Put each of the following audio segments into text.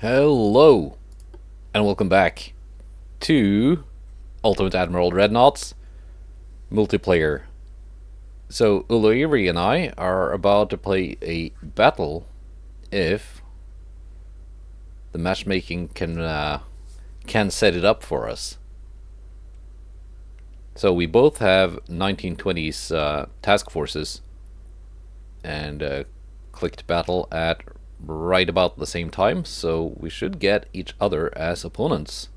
Hello, and welcome back to Ultimate Admiral Dreadnoughts multiplayer. So Ulairi and I are about to play a battle if the matchmaking can set it up for us. So we both have 1920's task forces and clicked battle at right about the same time, so we should get each other as opponents.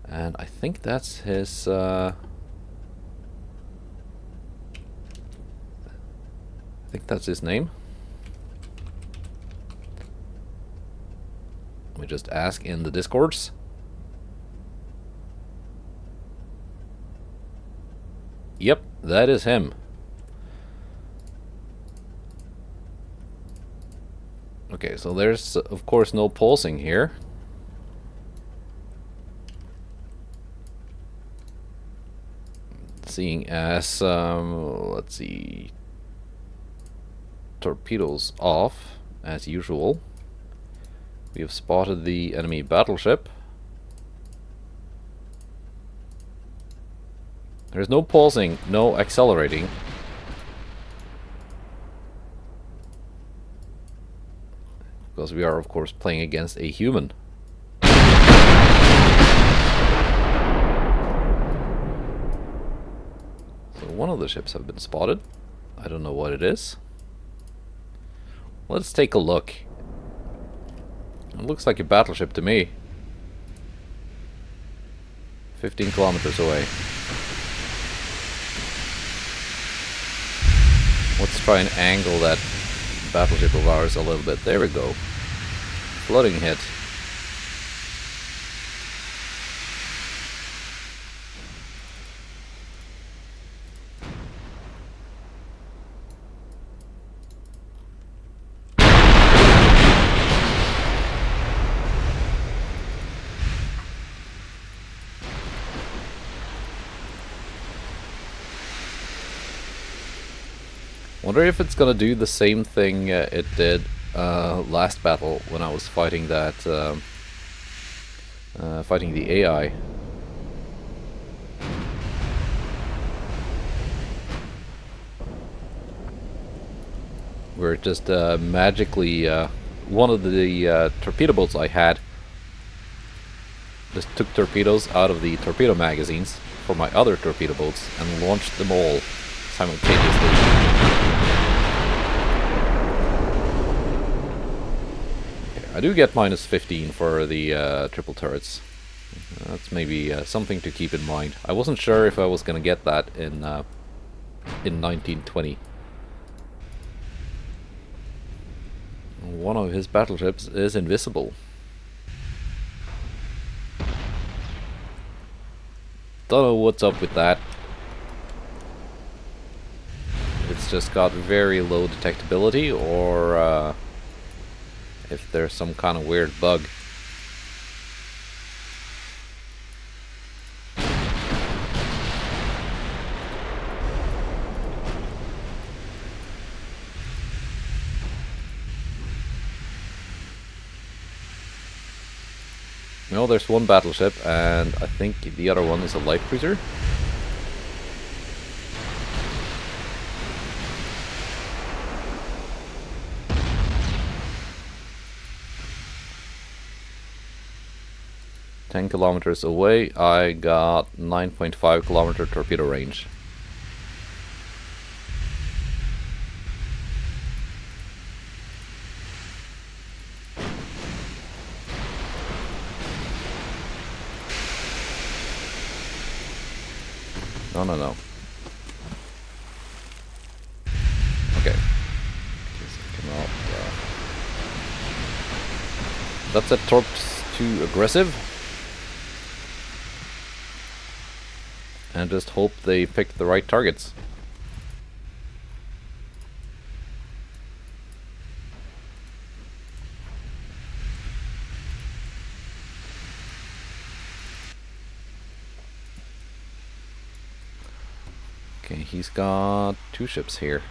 And I think that's his I think that's his name. Let me just ask in the discords. Yep, that is him. Okay, so there's of course no pulsing here. Seeing as let's see, torpedoes off as usual. We have spotted the enemy battleship. There's no pulsing, no accelerating. Because we are of course playing against a human. So one of the ships have been spotted. I don't know what it is. Let's take a look. It looks like a battleship to me. 15 kilometers away. Let's try and angle that battleship of ours a little bit. There we go. Flooding hit. Wonder if it's gonna do the same thing it did last battle when I was fighting that fighting the AI. Where it just magically one of the torpedo boats I had just took torpedoes out of the torpedo magazines for my other torpedo boats and launched them all simultaneously. I do get minus 15 for the triple turrets. That's maybe something to keep in mind. I wasn't sure if I was gonna get that in 1920. One of his battleships is invisible. Don't know what's up with that. It's just got very low detectability, or if there's some kind of weird bug. No, there's one battleship, and I think the other one is a light cruiser. "10 kilometers away, I got 9.5 kilometer torpedo range." No. Okay. That's a torp's too aggressive. And just hope they pick the right targets. Okay, he's got 2 ships here.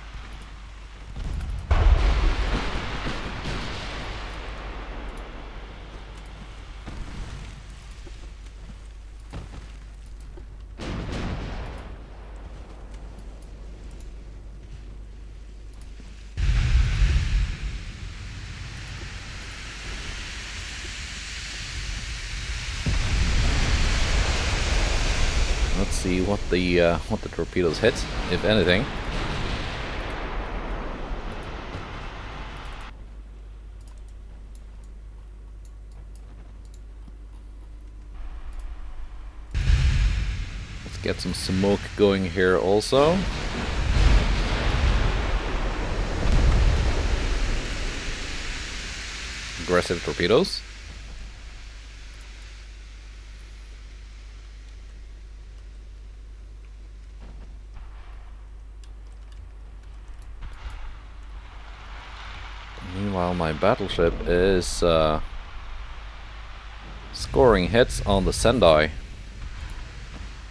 see what the torpedoes hit, if anything. Let's get some smoke going here also. Aggressive torpedoes. Meanwhile, my battleship is scoring hits on the Sendai.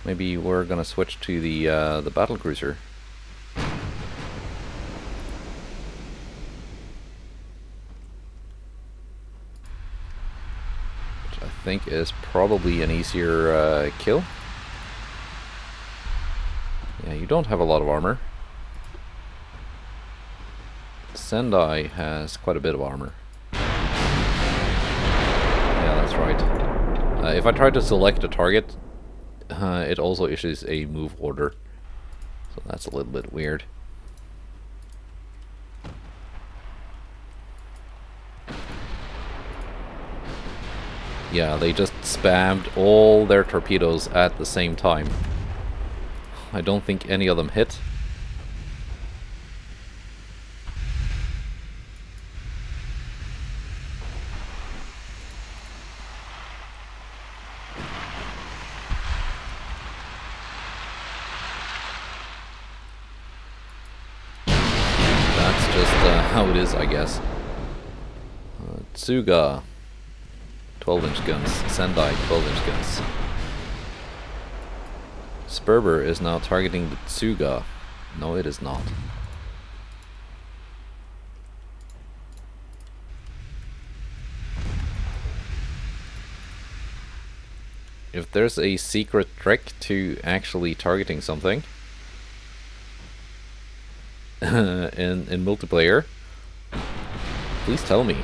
Maybe we're gonna switch to the battlecruiser. Which I think is probably an easier kill. Yeah, you don't have a lot of armor. Sendai has quite a bit of armor. Yeah, that's right. If I try to select a target, it also issues a move order. So that's a little bit weird. Yeah, they just spammed all their torpedoes at the same time. I don't think any of them hit. How it is, I guess. Tsuga, 12-inch guns. Sendai, 12-inch guns. Sperber is now targeting the Tsuga. No, it is not. If there's a secret trick to actually targeting something in multiplayer, please tell me.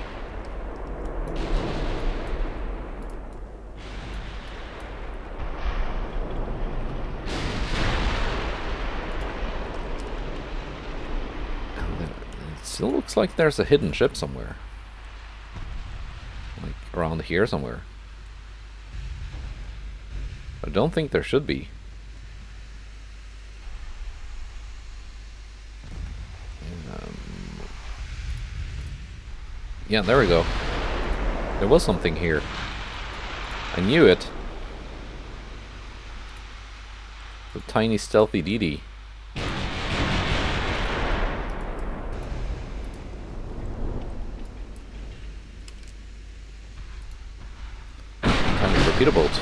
It still looks like there's a hidden ship somewhere. Like around here somewhere. I don't think there should be. Yeah, there we go. There was something here. I knew it. The tiny stealthy DD. Tiny torpedo boat.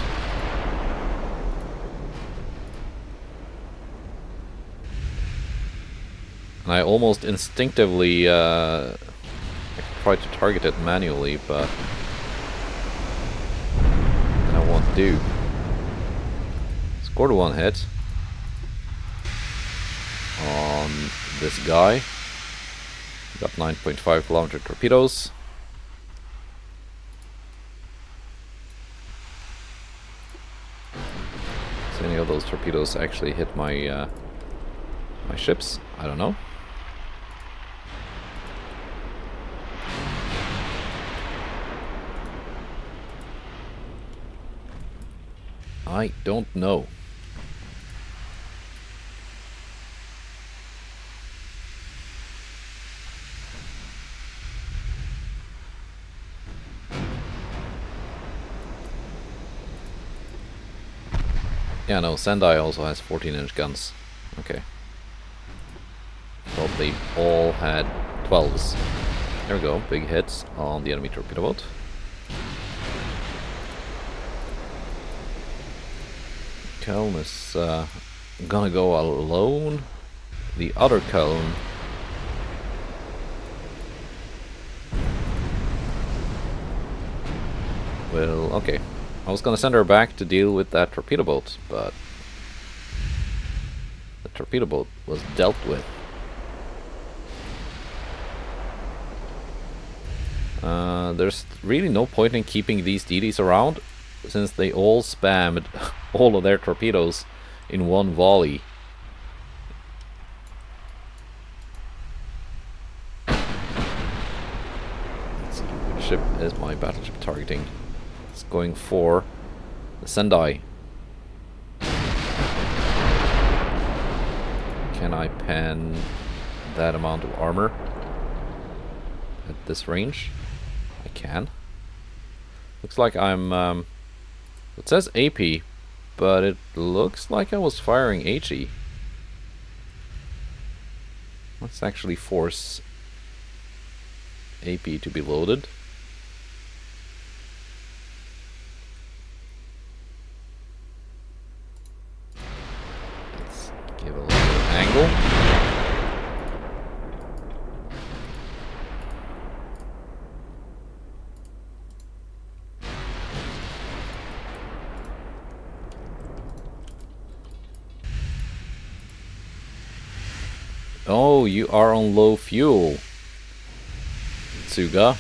And I almost instinctively tried to target it manually, but that won't do. Scored one hit on this guy. Got 9.5 kilometer torpedoes. So any of those torpedoes actually hit my my ships? I don't know. I don't know. Yeah, no, Sendai also has 14-inch guns. Okay. Thought they all had 12s. There we go, big hits on the enemy torpedo boat. Köln is gonna go alone. The other Köln will... okay. I was gonna send her back to deal with that torpedo boat, but the torpedo boat was dealt with. There's really no point in keeping these DDs around, since they all spammed all of their torpedoes in one volley. Let's see, which ship is my battleship targeting? It's going for the Sendai. Can I pen that amount of armor at this range? I can. Looks like I'm... it says AP, but it looks like I was firing HE. Let's actually force AP to be loaded. Let's give a little bit of angle. Oh, you are on low fuel, Tsuga.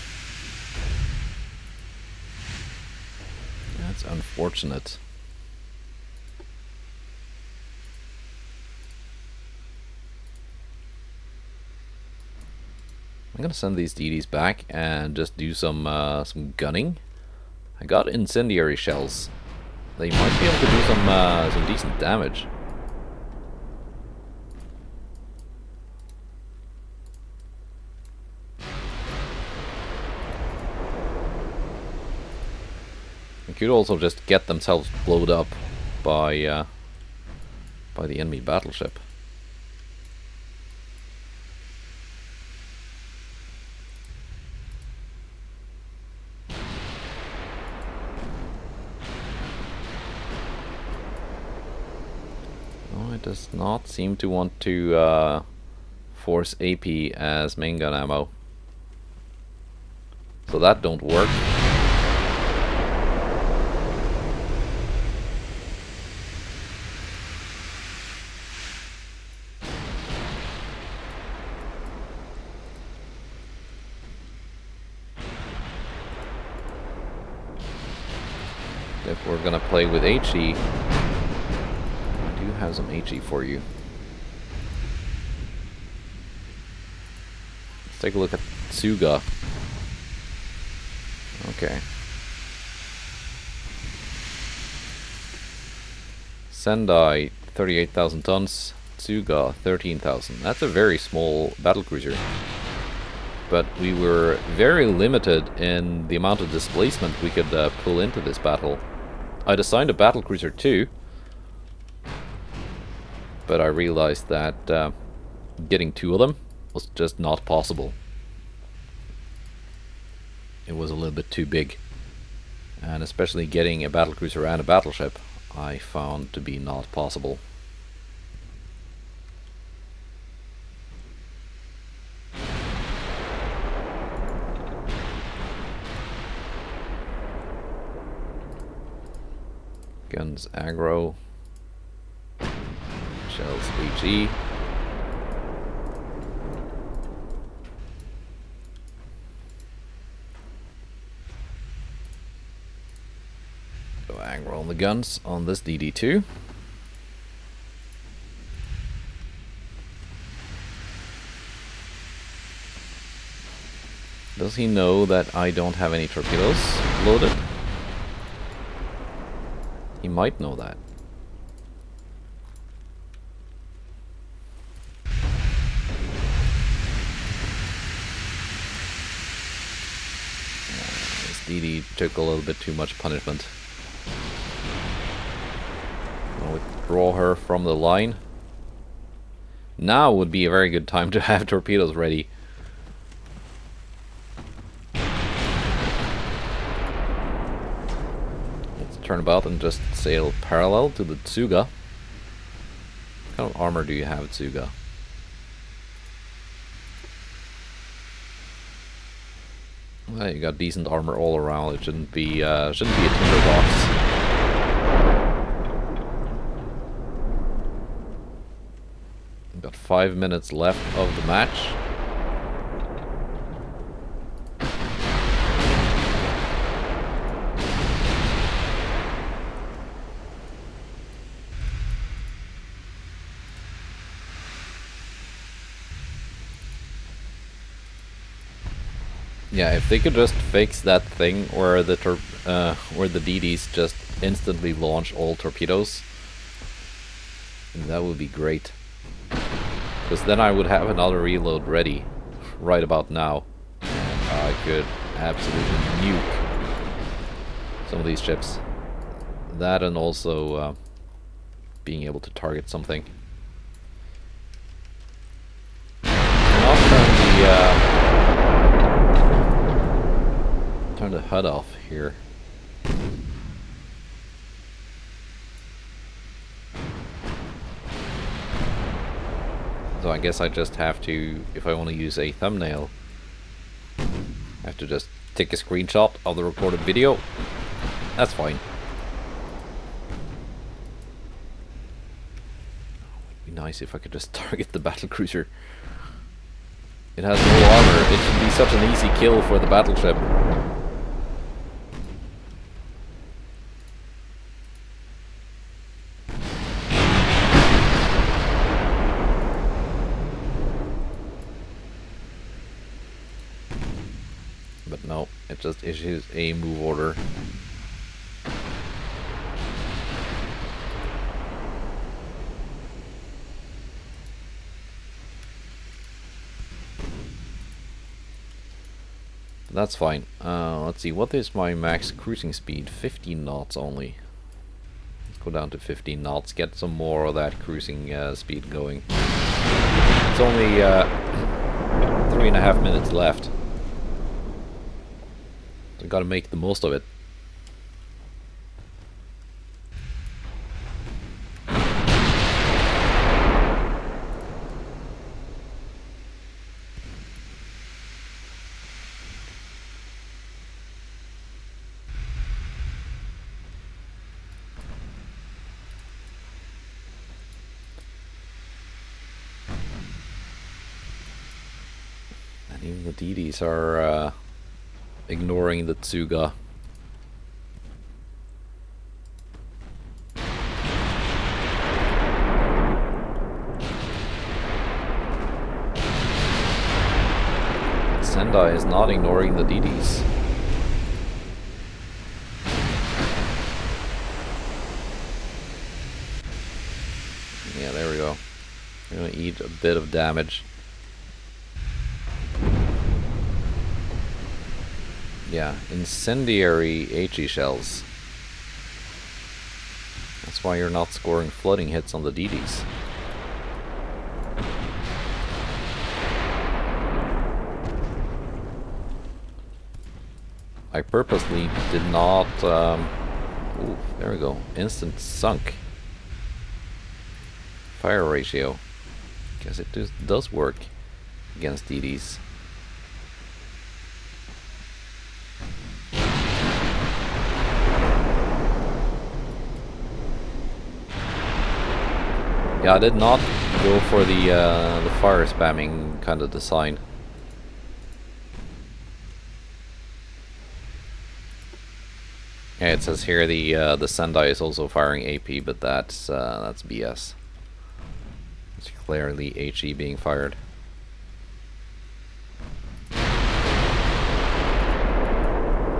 That's unfortunate. I'm gonna send these DDs back and just do some gunning. I got incendiary shells. They might be able to do some decent damage. Could also just get themselves blown up by the enemy battleship. Oh, it does not seem to want to force AP as main gun ammo, so that don't work. If we're gonna play with HE, I do have some HE for you. Let's take a look at Tsuga. Okay. Sendai, 38,000 tons. Tsuga, 13,000. That's a very small battlecruiser. But we were very limited in the amount of displacement we could pull into this battle. I'd assigned a battlecruiser too, but I realized that getting two of them was just not possible. It was a little bit too big, and especially getting a battlecruiser and a battleship I found to be not possible. Guns aggro, shells HE. Go aggro on the guns on this DD2. Does he know that I don't have any torpedoes loaded? He might know that. This DD took a little bit too much punishment. I'll withdraw her from the line. Now would be a very good time to have torpedoes ready. Turn about and just sail parallel to the Tsuga. What kind of armor do you have, Tsuga? Well, you got decent armor all around. It shouldn't be a tinderbox. We've got 5 minutes left of the match. Yeah, if they could just fix that thing where the DDs just instantly launch all torpedoes, that would be great. Because then I would have another reload ready right about now. I could absolutely nuke some of these ships. That and also being able to target something. I'll turn the HUD off here. So I guess I just have to, if I want to use a thumbnail, I have to just take a screenshot of the recorded video. That's fine. It'd be nice if I could just target the battlecruiser. It has no armor. It should be such an easy kill for the battleship. But no, it just issues a move order. That's fine. Let's see, what is my max cruising speed? 15 knots only. Let's go down to 15 knots, get some more of that cruising speed going. It's only 3.5 minutes left. So I gotta make the most of it. And even the DDs are ignoring the Tsuga. Sendai is not ignoring the DDs. Yeah, there we go. We're gonna eat a bit of damage. Yeah, incendiary HE shells. That's why you're not scoring flooding hits on the DDs. I purposely did not... ooh, there we go. Instant sunk. Fire ratio. Guess it does work against DDs. Yeah, I did not go for the fire spamming kind of design. Yeah, it says here the Sendai is also firing AP, but that's BS. It's clearly HE being fired.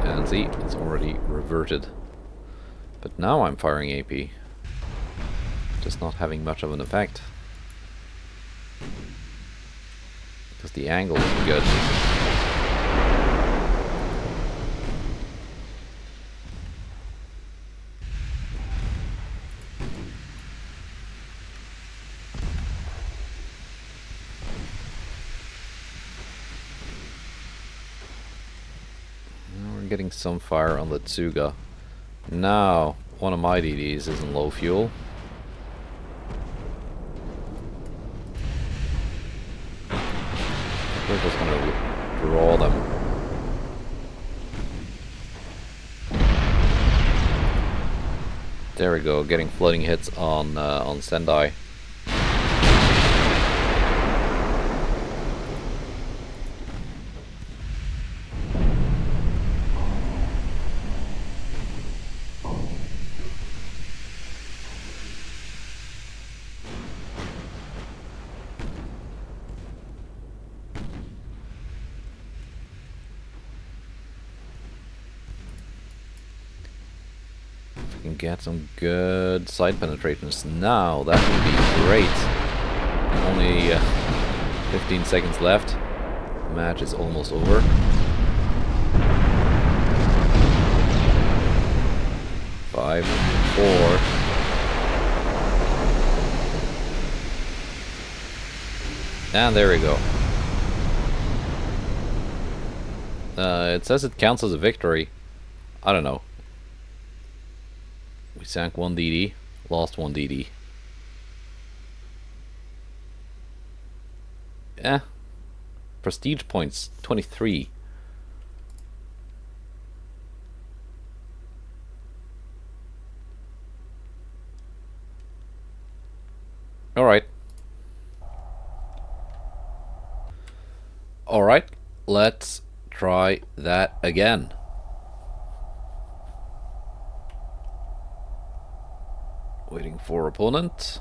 And see, it's already reverted. But now I'm firing AP. Just not having much of an effect. Because the angle isn't good. Now we're getting some fire on the Tsuga. Now, one of my DDs is in low fuel. We're just gonna draw them. There we go, getting flooding hits on Sendai. can get some good side penetrations now, that would be great. Only 15 seconds left. The match is almost over. Five, four. And there we go. It says it counts as a victory. I don't know. We sank 1 DD, lost 1 DD. Prestige points, 23. Alright. Alright, let's try that again. Waiting for opponent.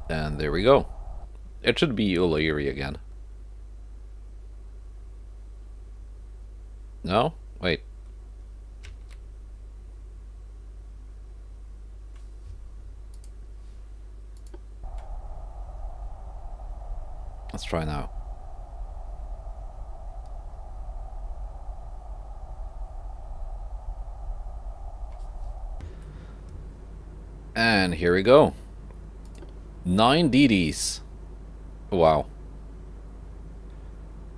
And there we go. It should be Ulairi again. No? Wait. Let's try now. And here we go. 9 DDs. Wow.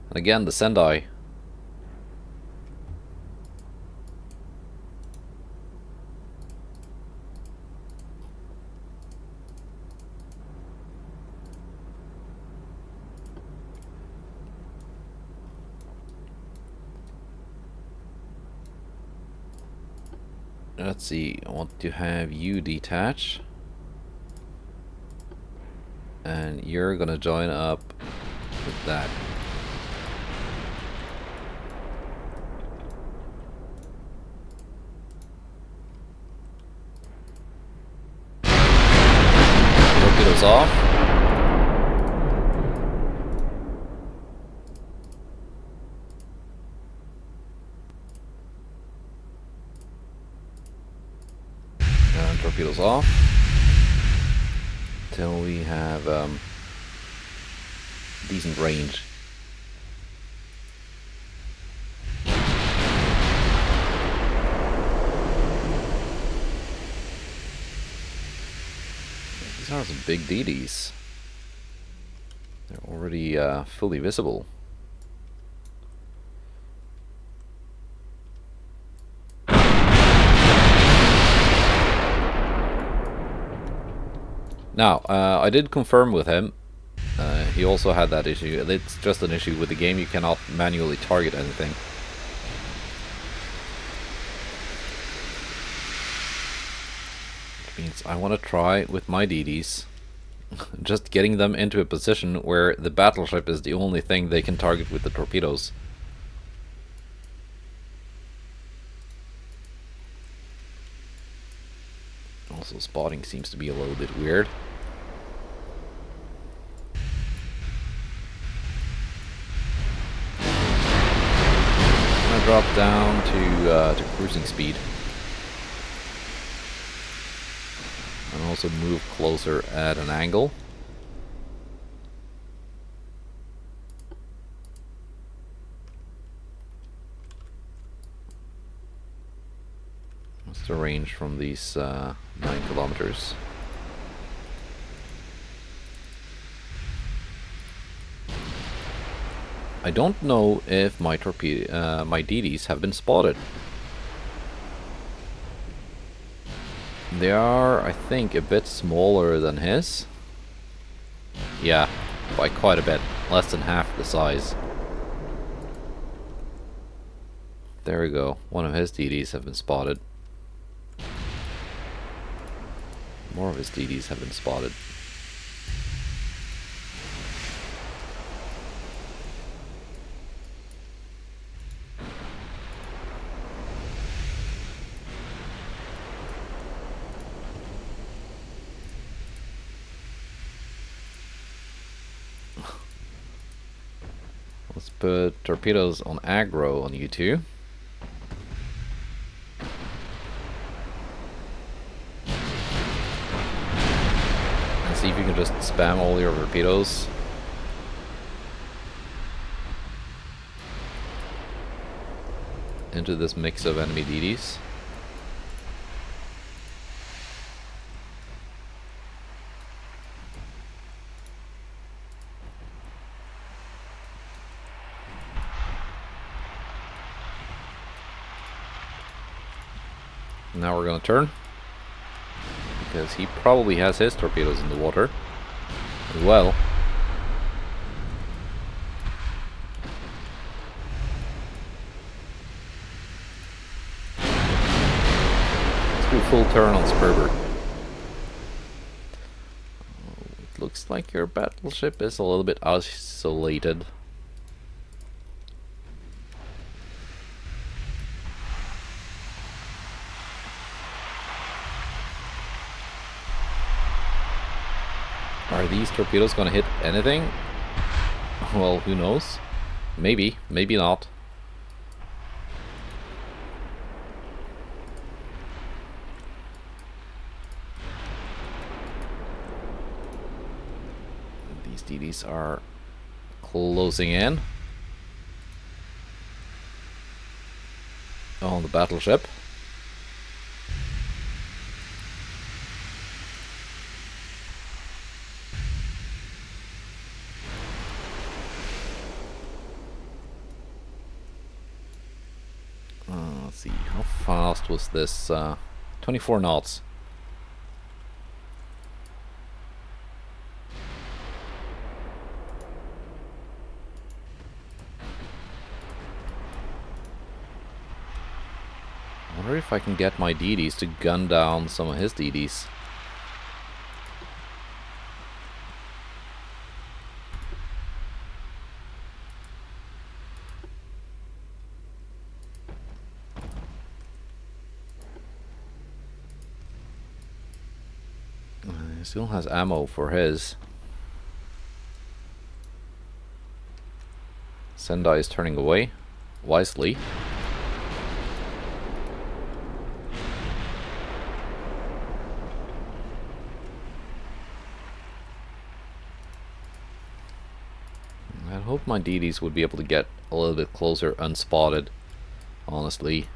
And again, the Sendai. Let's see, I want to have you detach. And you're gonna join up with that. Torpedoes off. And torpedoes off. Till we have decent range. These are some big DDs. They're already fully visible. Now, I did confirm with him. He also had that issue. It's just an issue with the game. You cannot manually target anything. Which means I want to try with my DDs. Just getting them into a position where the battleship is the only thing they can target with the torpedoes. Also, spotting seems to be a little bit weird. I'm gonna drop down to cruising speed, and also move closer at an angle. What's the range from these 9 kilometers? I don't know if my my DDs have been spotted. They are, I think, a bit smaller than his. Yeah, by quite a bit. Less than half the size. There we go. One of his DDs have been spotted. More of his DDs have been spotted. Let's put torpedoes on aggro on you two. just spam all your torpedoes. Into this mix of enemy DDs. Now we're gonna turn, because he probably has his torpedoes in the water as well. Let's do full turn on Sperber. It looks like your battleship is a little bit isolated. Are these torpedoes gonna hit anything? Well, who knows? Maybe, maybe not. These DDs are closing in on the battleship. Let's see, how fast was this? 24 knots. I wonder if I can get my DDs to gun down some of his DDs. He still has ammo for his. Sendai is turning away wisely. I hope my DDs would be able to get a little bit closer unspotted, honestly.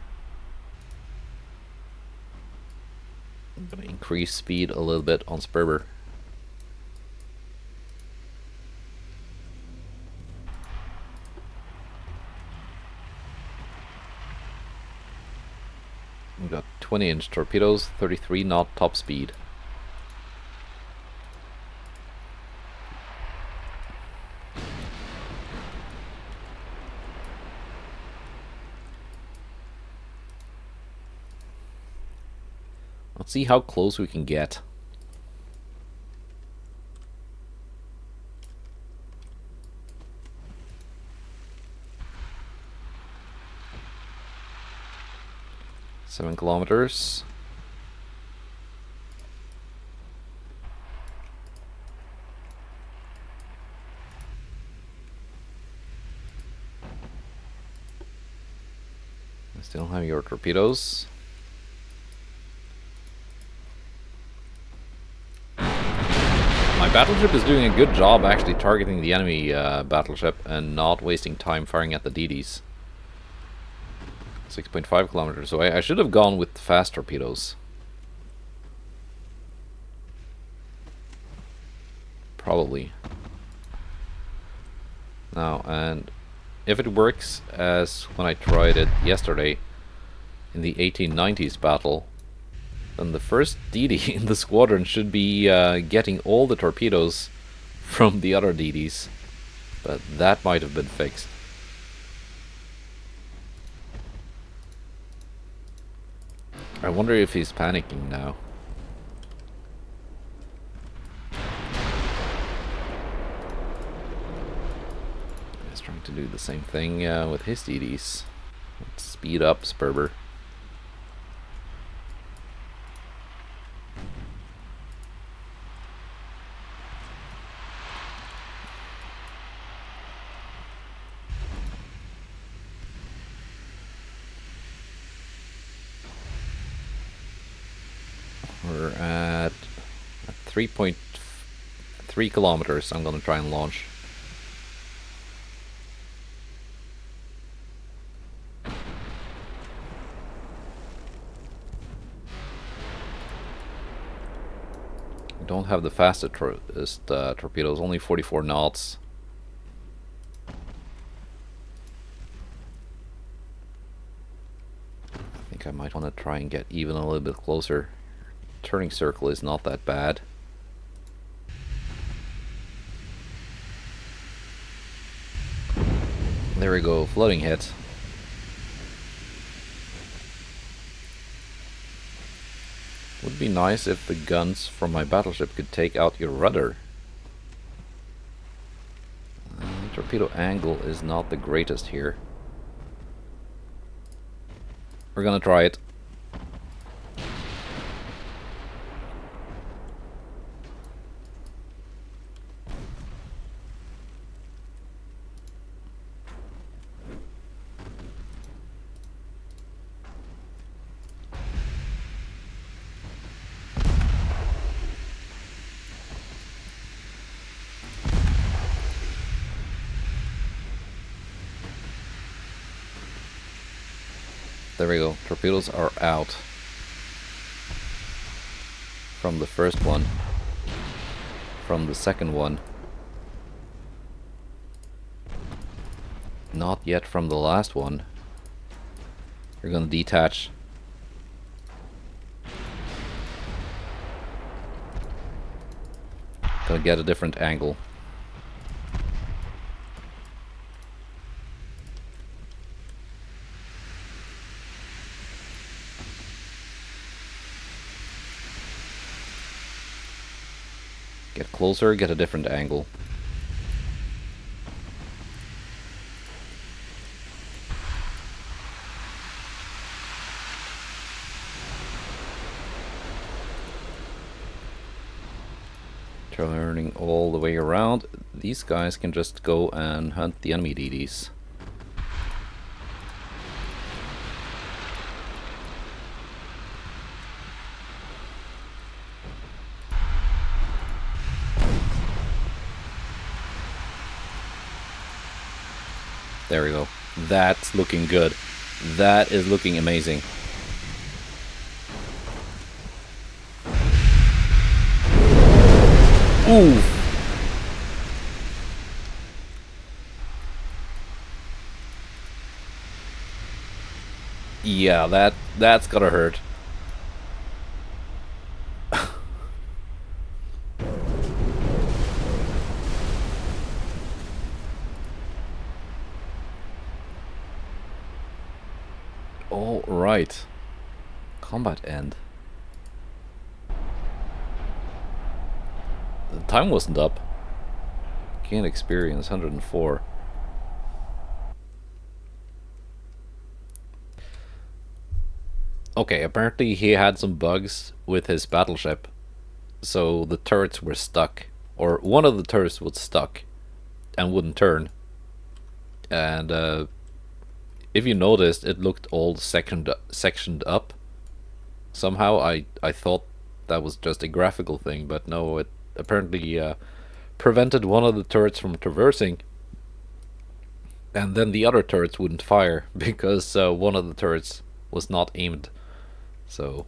I'm gonna increase speed a little bit on Sperber. We've got 20-inch torpedoes, 33 knot top speed. Let's see how close we can get. Seven kilometers. I still have your torpedoes. My battleship is doing a good job actually targeting the enemy battleship and not wasting time firing at the DDs. 6.5 kilometers away. I should have gone with fast torpedoes. Probably. Now, and if it works as when I tried it yesterday in the 1890's battle, then the first DD in the squadron should be getting all the torpedoes from the other DDs. But that might have been fixed. I wonder if he's panicking now. He's trying to do the same thing with his DDs. Let's speed up Sperber. We're at 3.3 3 kilometers I'm gonna try and launch. I don't have the fastest torpedoes, only 44 knots. I think I might want to try and get even a little bit closer. Turning circle is not that bad. There we go, floating hit. Would be nice if the guns from my battleship could take out your rudder. Torpedo angle is not the greatest here. We're gonna try it. There we go. Torpedoes are out from the first one, from the second one, not yet from the last one. We're gonna detach. Gonna get a different angle. Get closer, get a different angle. Turning all the way around. These guys can just go and hunt the enemy DDs. There we go. That's looking good. That is looking amazing. Ooh. Yeah, that's gotta hurt. All right. Combat end. The time wasn't up. Gain experience 104. Okay, apparently he had some bugs with his battleship, so the turrets were stuck, or one of the turrets was stuck and wouldn't turn. And if you noticed, it looked all sectioned up. Somehow I thought that was just a graphical thing, but no, it apparently prevented one of the turrets from traversing, and then the other turrets wouldn't fire because one of the turrets was not aimed. So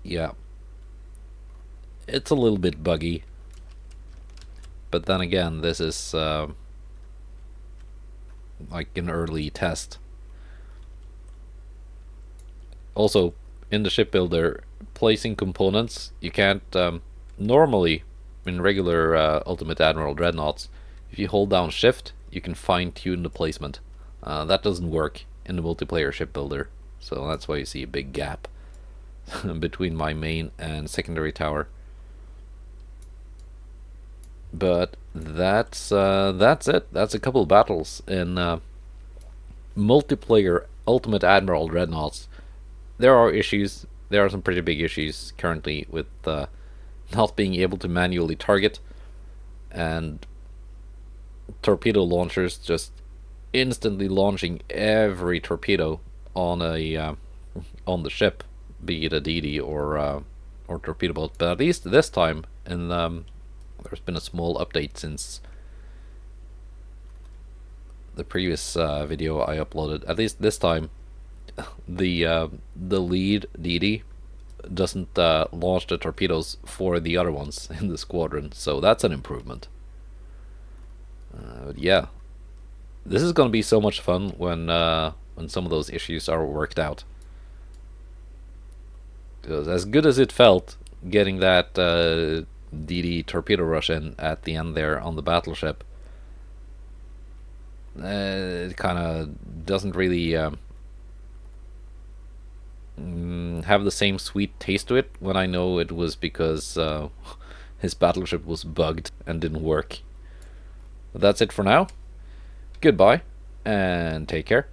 yeah, it's a little bit buggy, but then again, this is like an early test. Also, in the shipbuilder, placing components, you can't normally in regular Ultimate Admiral Dreadnoughts, if you hold down shift, you can fine-tune the placement. That doesn't work in the multiplayer shipbuilder, so that's why you see a big gap between my main and secondary tower. But that's it. That's a couple of battles in multiplayer Ultimate Admiral Dreadnoughts. There are issues. There are some pretty big issues currently with not being able to manually target, and torpedo launchers just instantly launching every torpedo on a on the ship, be it a DD or torpedo boat. But at least this time in There's been a small update since the previous video I uploaded. At least this time, the lead DD doesn't launch the torpedoes for the other ones in the squadron, so that's an improvement. But yeah, this is gonna be so much fun when some of those issues are worked out. Because as good as it felt getting that DD torpedo rush in at the end there on the battleship, it kind of doesn't really have the same sweet taste to it when I know it was because his battleship was bugged and didn't work. But that's it for now. Goodbye, and take care.